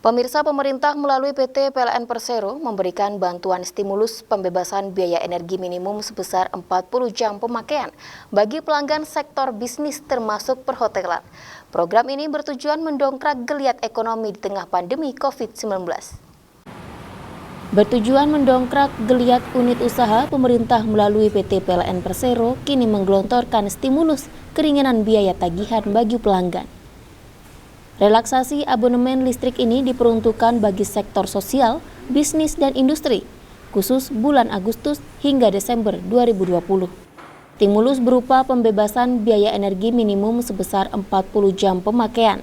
Pemirsa, pemerintah melalui PT PLN Persero memberikan bantuan stimulus pembebasan biaya energi minimum sebesar 40 jam pemakaian bagi pelanggan sektor bisnis termasuk perhotelan. Program ini bertujuan mendongkrak geliat ekonomi di tengah pandemi COVID-19. Bertujuan mendongkrak geliat unit usaha, pemerintah melalui PT PLN Persero kini menggelontorkan stimulus keringanan biaya tagihan bagi pelanggan. Relaksasi abonemen listrik ini diperuntukkan bagi sektor sosial, bisnis, dan industri, khusus bulan Agustus hingga Desember 2020. Stimulus berupa pembebasan biaya energi minimum sebesar 40 jam pemakaian.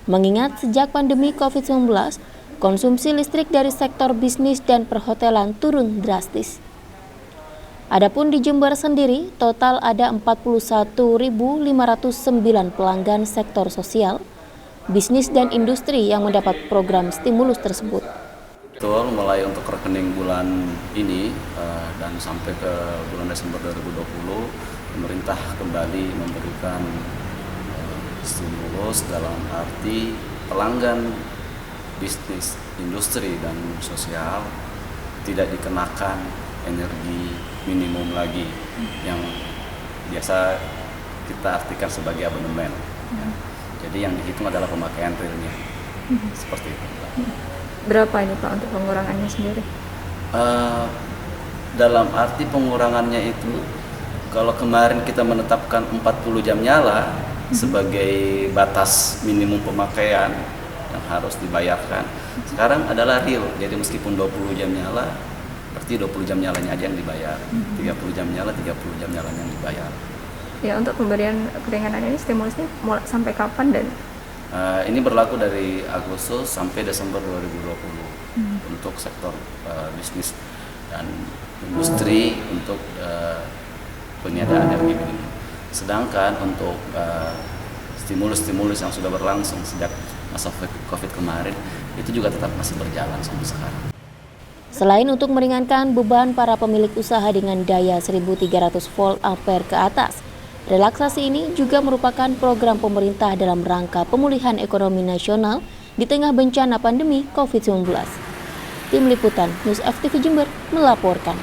Mengingat sejak pandemi COVID-19, konsumsi listrik dari sektor bisnis dan perhotelan turun drastis. Adapun di Jember sendiri, total ada 41.509 pelanggan sektor sosial, bisnis dan industri yang mendapat program stimulus tersebut. Betul, mulai untuk rekening bulan ini dan sampai ke bulan Desember 2020, pemerintah kembali memberikan stimulus dalam arti pelanggan bisnis, industri, dan sosial tidak dikenakan energi minimum lagi yang biasa kita artikan sebagai abonemen. Jadi yang dihitung adalah pemakaian realnya, seperti itu. Berapa ini Pak untuk pengurangannya sendiri? Dalam arti pengurangannya itu, kalau kemarin kita menetapkan 40 jam nyala sebagai batas minimum pemakaian yang harus dibayarkan, sekarang adalah real. Jadi meskipun 20 jam nyala, berarti 20 jam nyalanya aja yang dibayar, 30 jam nyala, 30 jam nyalanya yang dibayar. Ya, untuk pemberian keringanan ini stimulusnya sampai kapan dan? Ini berlaku dari Agustus sampai Desember 2020 untuk sektor bisnis dan industri untuk peniadaan energi minimum. Sedangkan untuk stimulus-stimulus yang sudah berlangsung sejak masa COVID kemarin itu juga tetap masih berjalan sampai sekarang. Selain untuk meringankan beban para pemilik usaha dengan daya 1.300 volt ampere ke atas, relaksasi ini juga merupakan program pemerintah dalam rangka pemulihan ekonomi nasional di tengah bencana pandemi COVID-19. Tim Liputan News FTV Jember melaporkan.